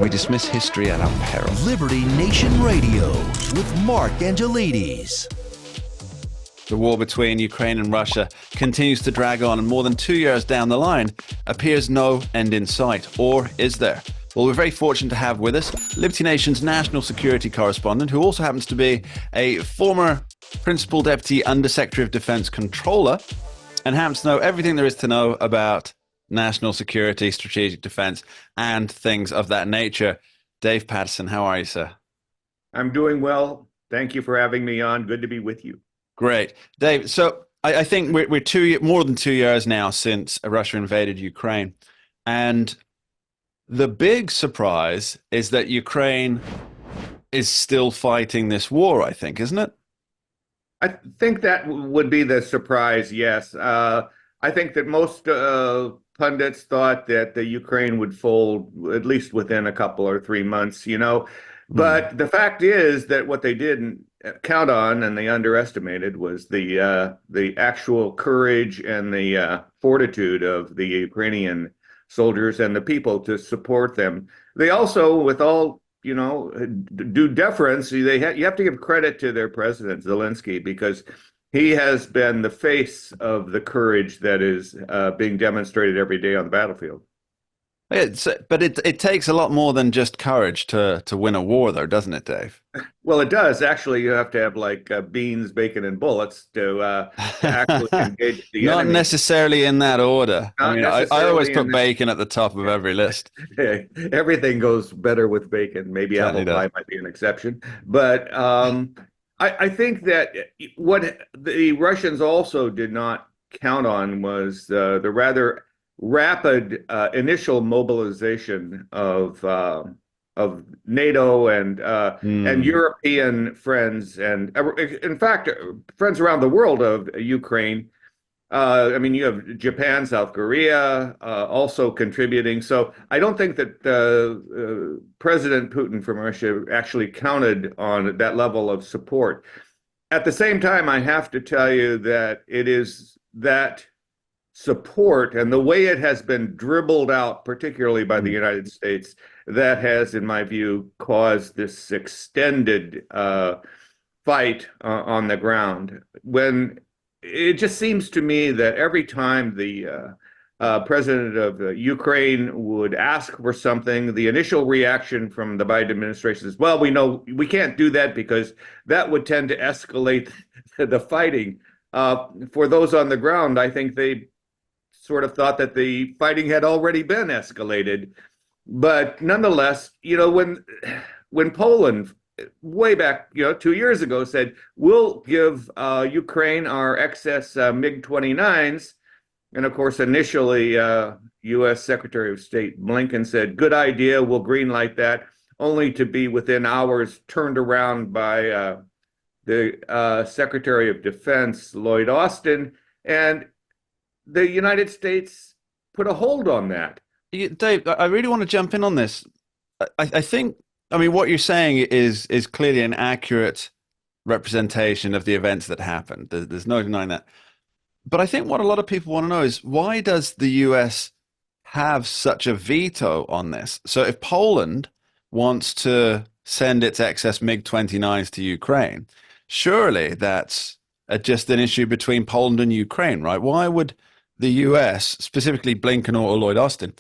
We dismiss history at our peril. Liberty Nation Radio with Mark Angelides. The war between Ukraine and Russia continues to drag on, and more than 2 years down the line appears no end in sight. Or is there? Well, we're very fortunate to have with us Liberty Nation's national security correspondent, who also happens to be a former Principal Deputy Undersecretary of Defense Controller and happens to know everything there is to know about national security, strategic defense, and things of that nature. Dave Patterson, how are you, sir? I'm doing well. Thank you for having me on. Good to be with you. Great. Dave, so I think we're more than 2 years now since Russia invaded Ukraine. And the big surprise is that Ukraine is still fighting this war, I think, isn't it? I think that would be the surprise, yes. I think that most pundits thought that the Ukraine would fold at least within a couple or 3 months, But the fact is that what they didn't count on and they underestimated was the actual courage and the fortitude of the Ukrainian soldiers and the people to support them. They also, with all due deference, you have to give credit to their president Zelensky, because he has been the face of the courage that is being demonstrated every day on the battlefield. But it takes a lot more than just courage to win a war, though, doesn't it, Dave? Well, it does. Actually, you have to have like beans, bacon, and bullets to actually engage the Not enemy. Necessarily in that order. I always put bacon at the top of every list. Everything goes better with bacon. Maybe apple pie might be an exception. But I think that what the Russians also did not count on was the rather rapid initial mobilization of NATO and European friends, and in fact, friends around the world of Ukraine. You have Japan, South Korea also contributing. So I don't think that President Putin from Russia actually counted on that level of support. At the same time, I have to tell you that it is that support and the way it has been dribbled out, particularly by the United States, that has, in my view, caused this extended fight on the ground. When it just seems to me that every time the president of Ukraine would ask for something, the initial reaction from the Biden administration is, well, we know we can't do that because that would tend to escalate the fighting. For those on the ground, I think they sort of thought that the fighting had already been escalated. But nonetheless, when Poland way back, 2 years ago said, we'll give Ukraine our excess MiG-29s. And of course, initially, U.S. Secretary of State Blinken said, good idea, we'll greenlight that, only to be within hours turned around by the Secretary of Defense, Lloyd Austin. And the United States put a hold on that. Dave, I really want to jump in on this. I think what you're saying is clearly an accurate representation of the events that happened. There's no denying that. But I think what a lot of people want to know is, why does the US have such a veto on this? So if Poland wants to send its excess MiG-29s to Ukraine, surely that's just an issue between Poland and Ukraine, right? Why would the US, specifically Blinken or Lloyd Austin,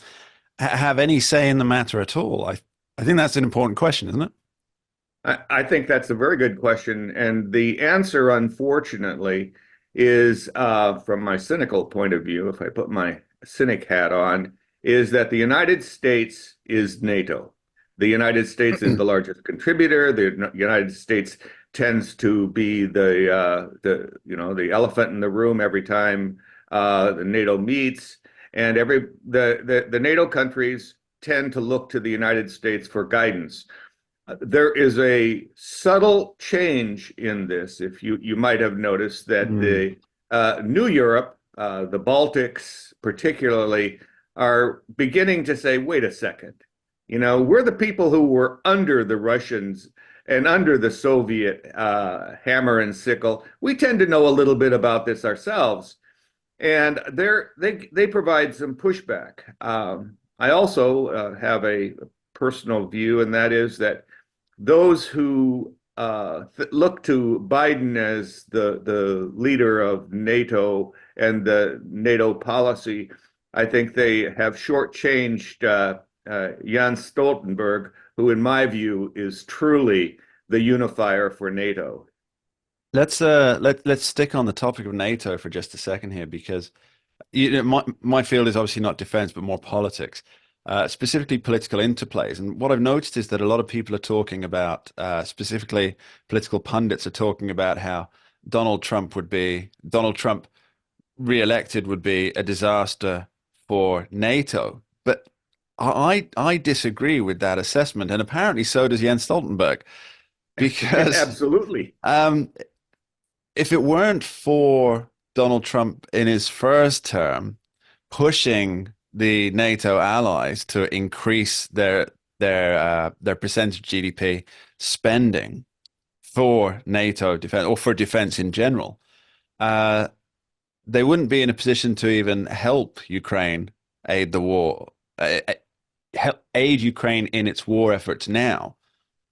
have any say in the matter at all? I think that's an important question, isn't it? I think that's a very good question. And the answer, unfortunately, is, from my cynical point of view, if I put my cynic hat on, is that the United States is NATO. The United States is the largest contributor. The United States tends to be the elephant in the room every time the NATO meets, and the NATO countries tend to look to the United States for guidance. There is a subtle change in this. If you might have noticed that the New Europe, the Baltics particularly, are beginning to say, wait a second, we're the people who were under the Russians and under the Soviet hammer and sickle. We tend to know a little bit about this ourselves. And they provide some pushback. I also have a personal view, and that is that those who look to Biden as the leader of NATO and the NATO policy, I think they have shortchanged Jens Stoltenberg, who, in my view, is truly the unifier for NATO. Let's stick on the topic of NATO for just a second here, because my field is obviously not defense, but more politics, specifically political interplays. And what I've noticed is that a lot of people are talking about, specifically political pundits are talking about how Donald Trump re-elected would be a disaster for NATO. But I disagree with that assessment, and apparently so does Jens Stoltenberg, because Absolutely. If it weren't for Donald Trump in his first term pushing the NATO allies to increase their percentage of GDP spending for NATO defense, or for defense in general, they wouldn't be in a position to even help Ukraine aid the war, aid Ukraine in its war efforts now.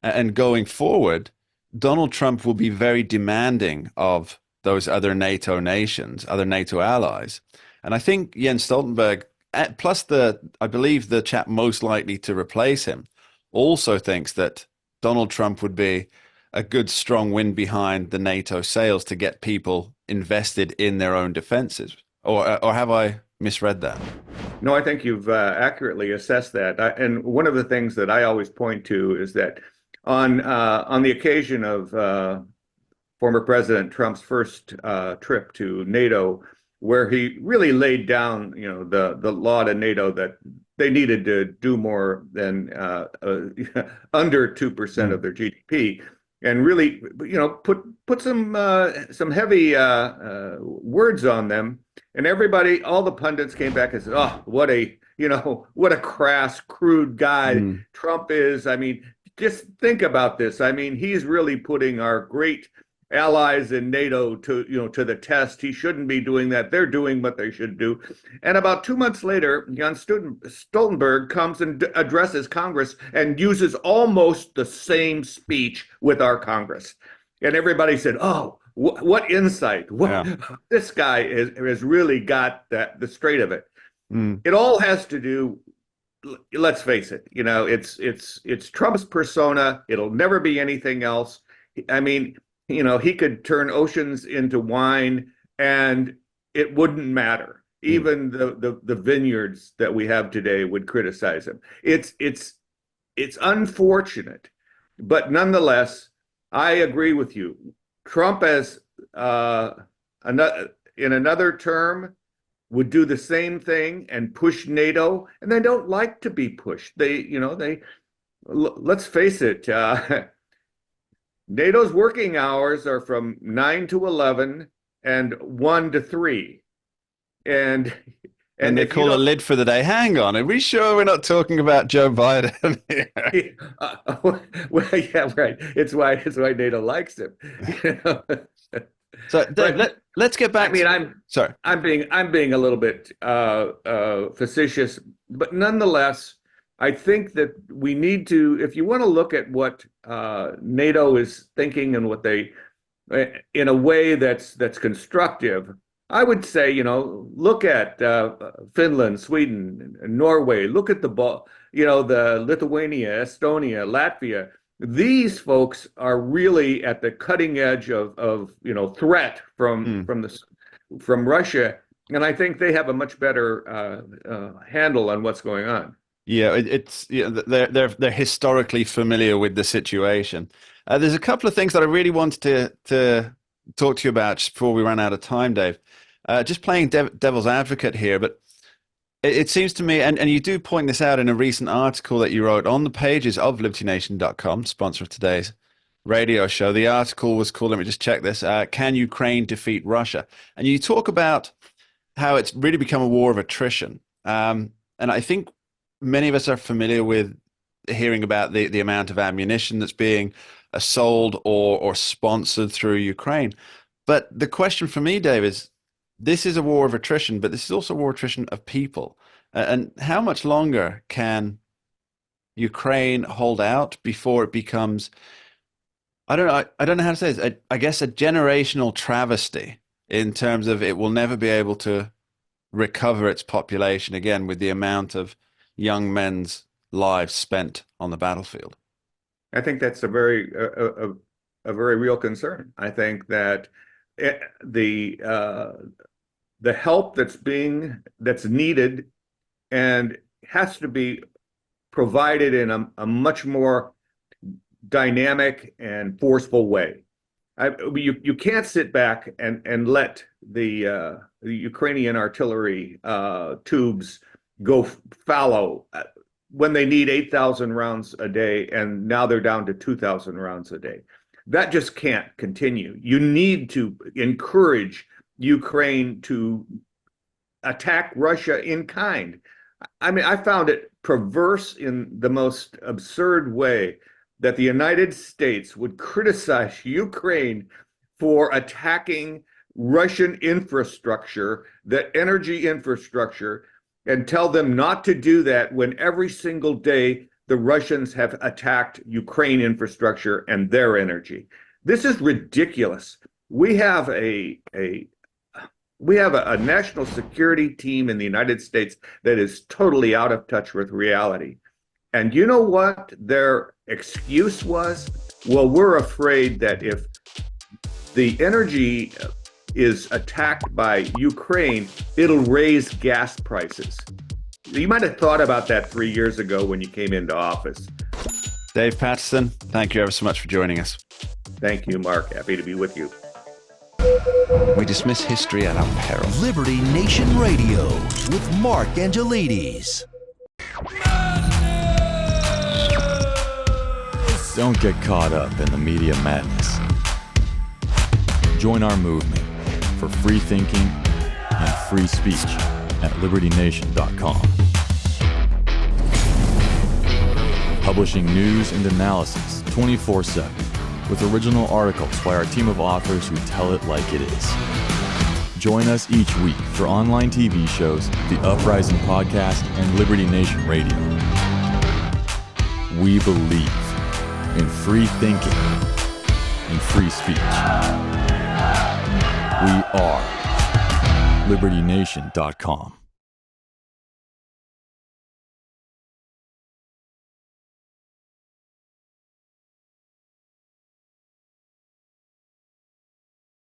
And going forward, Donald Trump will be very demanding of those other NATO nations, other NATO allies. And I think Jens Stoltenberg, plus I believe the chap most likely to replace him, also thinks that Donald Trump would be a good, strong wind behind the NATO sails to get people invested in their own defenses. Or have I misread that? No, I think you've accurately assessed that. And one of the things that I always point to is that on the occasion of former President Trump's first trip to NATO, where he really laid down, the law to NATO that they needed to do more than under 2% of their GDP, and really, put some heavy words on them, and everybody, all the pundits came back and said, "Oh, what a crass, crude guy Trump is." I mean, just think about this. I mean, he's really putting our great allies in NATO to the test. He shouldn't be doing that. They're doing what they should do. And about 2 months later, Jens Stoltenberg comes and addresses Congress and uses almost the same speech with our Congress. And everybody said, "Oh, what insight! This guy has really got the straight of it." It all has to do. Let's face it. It's Trump's persona. It'll never be anything else. I mean, he could turn oceans into wine and it wouldn't matter. Even the vineyards that we have today would criticize him. It's unfortunate, but nonetheless, I agree with you. Trump, as in another term, would do the same thing and push NATO, and they don't like to be pushed. Let's face it. NATO's working hours are from 9 to 11 and 1 to 3. And they call a lid for the day. Hang on, are we sure we're not talking about Joe Biden here? Well, yeah, right. It's why NATO likes him. So Dave, let's get back. I'm being a little bit facetious, but nonetheless, I think that we need to, if you want to look at what NATO is thinking and what they, in a way that's constructive, I would say, look at Finland, Sweden, Norway. Look at the Lithuania, Estonia, Latvia. These folks are really at the cutting edge of threat from Russia, and I think they have a much better handle on what's going on. Yeah, they're historically familiar with the situation. There's a couple of things that I really wanted to talk to you about just before we run out of time, Dave. Just playing devil's advocate here, but it seems to me, and you do point this out in a recent article that you wrote on the pages of libertynation.com, sponsor of today's radio show. The article was called, let me just check this, Can Ukraine Defeat Russia? And you talk about how it's really become a war of attrition. And I think many of us are familiar with hearing about the amount of ammunition that's being sold or sponsored through Ukraine. But the question for me, Dave, is this is a war of attrition, but this is also a war of attrition of people. And how much longer can Ukraine hold out before it becomes, I don't know how to say this, I guess a generational travesty in terms of it will never be able to recover its population again with the amount of young men's lives spent on the battlefield? I think that's a very real concern. I think that the help that's needed and has to be provided in a much more dynamic and forceful way. You can't sit back and let the Ukrainian artillery tubes go fallow when they need 8,000 rounds a day, and now they're down to 2,000 rounds a day. That just can't continue. You need to encourage Ukraine to attack Russia in kind. I mean, I found it perverse in the most absurd way that the United States would criticize Ukraine for attacking Russian infrastructure, that energy infrastructure, and tell them not to do that when every single day the Russians have attacked Ukraine infrastructure and their energy. This is ridiculous. We have a national security team in the United States that is totally out of touch with reality. And you know what their excuse was? Well, we're afraid that if the energy is attacked by Ukraine, it'll raise gas prices. You might have thought about that 3 years ago when you came into office. Dave Patterson, thank you ever so much for joining us. Thank you, Mark. Happy to be with you. We dismiss history at our peril. Liberty Nation Radio with Mark Angelides. Don't get caught up in the media madness. Join our movement for free thinking and free speech at libertynation.com. Publishing news and analysis 24/7 with original articles by our team of authors who tell it like it is. Join us each week for online TV shows, The Uprising Podcast, and Liberty Nation Radio. We believe in free thinking and free speech. We are libertynation.com.